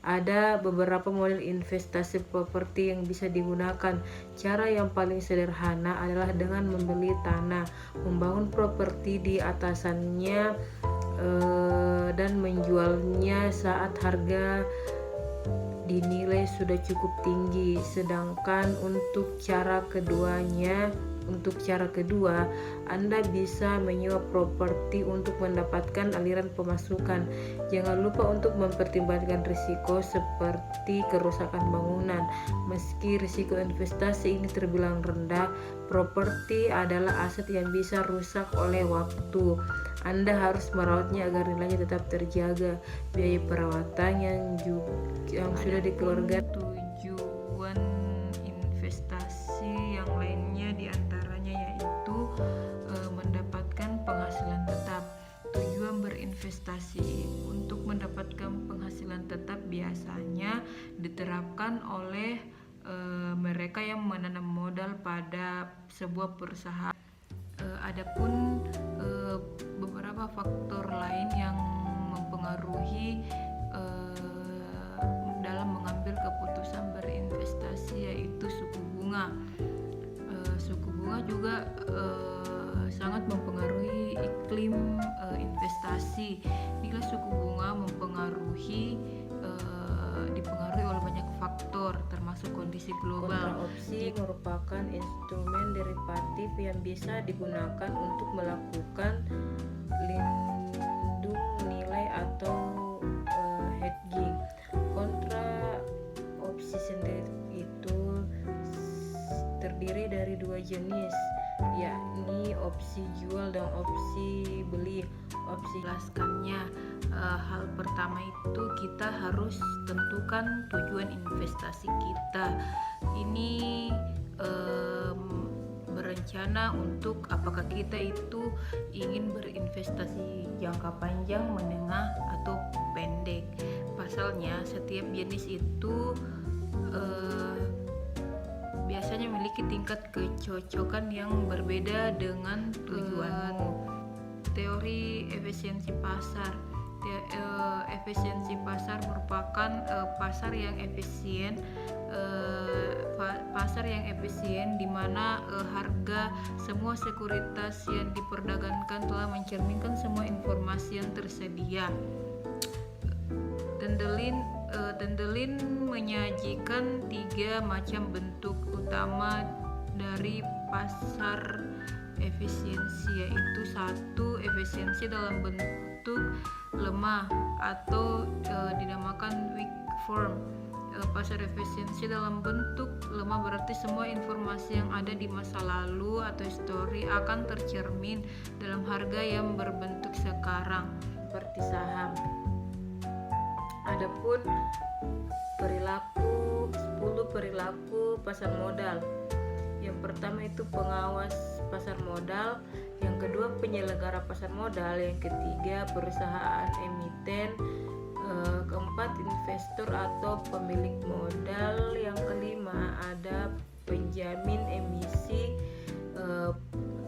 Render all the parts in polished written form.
Ada beberapa model investasi properti yang bisa digunakan. Cara yang paling sederhana adalah dengan membeli tanah, membangun properti di atasannya, dan menjualnya saat harga dinilai sudah cukup tinggi. Sedangkan untuk cara kedua, Anda bisa menyewa properti untuk mendapatkan aliran pemasukan. Jangan lupa untuk mempertimbangkan risiko seperti kerusakan bangunan. Meski risiko investasi ini terbilang rendah, properti adalah aset yang bisa rusak oleh waktu. Anda harus merawatnya agar nilainya tetap terjaga. Biaya perawatan yang sudah dikeluarkan. Tujuan investasi yang lainnya diantaranya yaitu mendapatkan penghasilan tetap. Tujuan berinvestasi untuk mendapatkan penghasilan tetap biasanya diterapkan oleh mereka yang menanam modal pada sebuah perusahaan. Adapun beberapa faktor lain yang mempengaruhi dalam mengambil keputusan berinvestasi yaitu suku bunga. Suku bunga juga sangat mempengaruhi iklim investasi. Nilai suku bunga dipengaruhi oleh banyak faktor termasuk kondisi global. Kontraopsi merupakan instrumen derivatif yang bisa digunakan untuk melakukan lindung nilai atau hedging. Kontraopsi sendiri itu terdiri dari dua jenis, yakni opsi jual dan opsi beli. Opsi jelaskannya, hal pertama itu kita harus tentukan tujuan investasi kita. Ini berencana untuk apakah kita itu ingin berinvestasi jangka panjang, menengah, atau pendek. Pasalnya setiap jenis itu biasanya memiliki tingkat kecocokan yang berbeda dengan tujuanmu. Teori efisiensi pasar. Efisiensi pasar merupakan pasar yang efisien, di mana harga semua sekuritas yang diperdagangkan telah mencerminkan semua informasi yang tersedia. Dandelin menyajikan 3 macam bentuk utama dari pasar efisiensi, yaitu 1. Efisiensi dalam bentuk lemah atau dinamakan weak form. Pasar efisiensi dalam bentuk lemah berarti semua informasi yang ada di masa lalu atau histori akan tercermin dalam harga yang berbentuk sekarang, seperti saham. Adapun 10 perilaku pasar modal. Yang pertama itu pengawas pasar modal, yang kedua penyelenggara pasar modal, yang ketiga perusahaan emiten, keempat investor atau pemilik modal, yang kelima ada penjamin emisi,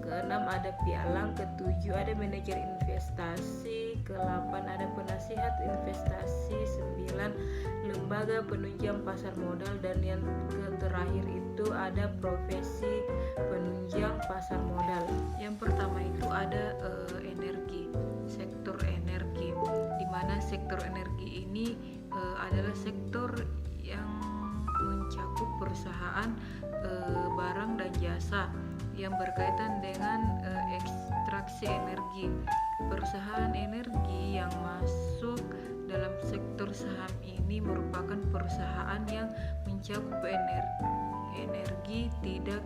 keenam ada pialang, ketujuh ada manajer investasi, ke-8 ada penasihat investasi, 9 lembaga penunjang pasar modal, dan yang terakhir itu ada profesi penunjang pasar modal. Yang pertama itu ada energi, sektor energi, di mana sektor energi ini adalah sektor yang mencakup perusahaan barang dan jasa yang berkaitan dengan ekstraksi energi. Perusahaan energi yang masuk dalam sektor saham ini merupakan perusahaan yang mencakup energi tidak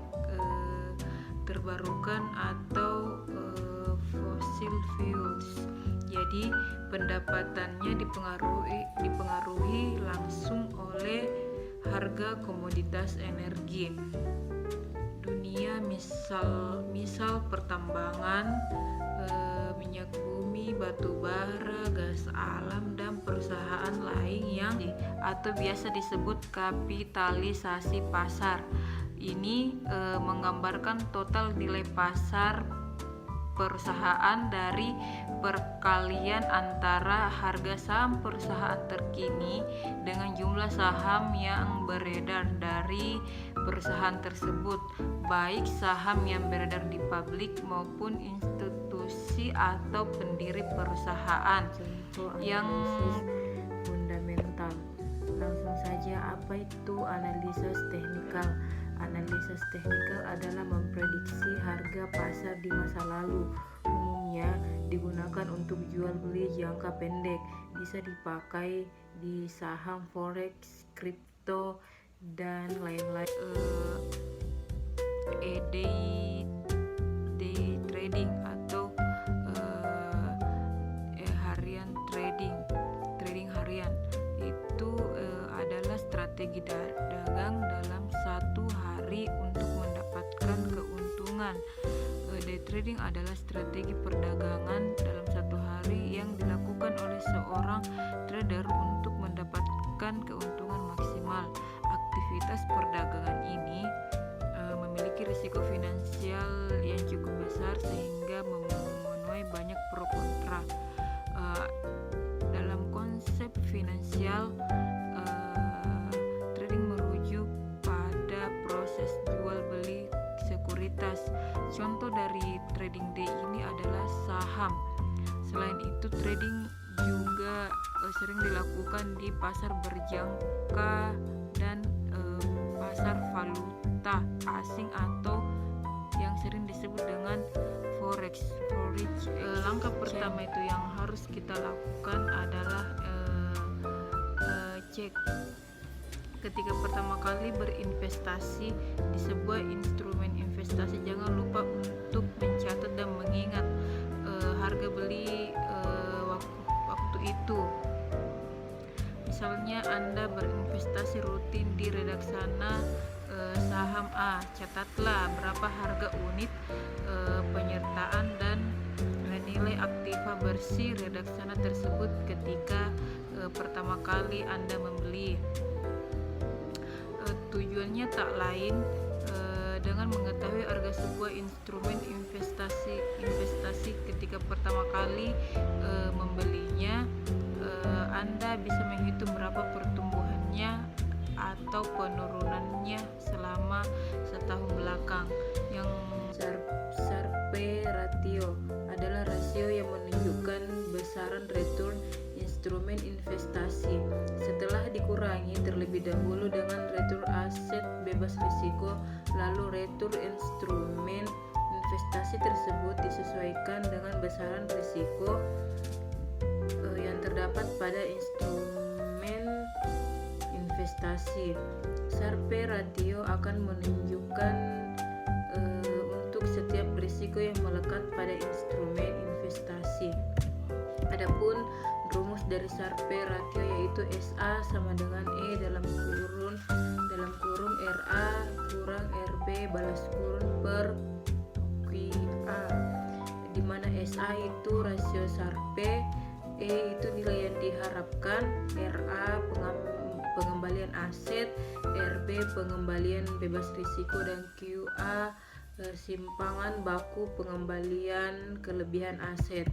terbarukan atau fossil fuels. Jadi pendapatannya dipengaruhi langsung oleh harga komoditas energi dunia, misal pertambangan, minyak bumi, batu bara, gas alam, dan perusahaan lain yang atau biasa disebut kapitalisasi pasar. Ini menggambarkan total nilai pasar perusahaan dari perkalian antara harga saham perusahaan terkini dengan jumlah saham yang beredar dari perusahaan tersebut, baik saham yang beredar di publik maupun institusi atau pendiri perusahaan. Contoh yang fundamental. Langsung saja, apa itu analisis teknikal? Analisis teknikal adalah memprediksi harga pasar di masa lalu. Umumnya digunakan untuk jual beli jangka pendek. Bisa dipakai di saham, forex, kripto, dan lain-lain. Day trading atau harian trading harian itu adalah strategi dagang dalam satu hari untuk mendapatkan keuntungan. Day trading adalah strategi perdagangan dalam satu hari yang dilakukan oleh seorang trader untuk mendapatkan keuntungan maksimal. Aktivitas perdagangan ini memiliki risiko finansial yang cukup besar sehingga memenuhi banyak pro kontra. Dalam konsep finansial, trading merujuk pada proses jual beli sekuritas. Contoh dari trading day ini adalah saham. Selain itu, trading juga sering dilakukan di pasar berjangka dan pasar valuta asing atau yang sering disebut dengan forex. Langkah pertama itu yang harus kita lakukan adalah cek. Ketika pertama kali berinvestasi di sebuah instrumen investasi, jangan lupa untuk mencatat dan mengingat harga beli waktu itu. Misalnya Anda berinvestasi rutin di Redaksana saham A, catatlah berapa harga unit penyertaan dan nilai aktiva bersih Redaksana tersebut ketika pertama kali Anda membeli. Tujuannya tak lain dengan mengetahui harga sebuah instrumen investasi ketika pertama kali membelinya, Anda bisa menghitung berapa pertumbuhannya atau penurunannya selama setahun belakang. Yang Sharpe ratio adalah rasio yang menunjukkan besaran return instrumen investasi setelah dikurangi terlebih dahulu dengan return aset bebas risiko, lalu return instrumen investasi tersebut disesuaikan dengan besaran risiko yang terdapat pada instrumen investasi. Sharpe ratio akan menunjukkan untuk setiap risiko yang melekat pada instrumen investasi. Adapun rumus dari Sharpe ratio yaitu SA sama dengan E dalam kurung RA kurang RB balas kurung per QA, di mana SA itu rasio Sharpe, E itu nilai yang diharapkan, RA pengembalian aset, RB pengembalian bebas risiko, dan QA simpangan baku pengembalian kelebihan aset.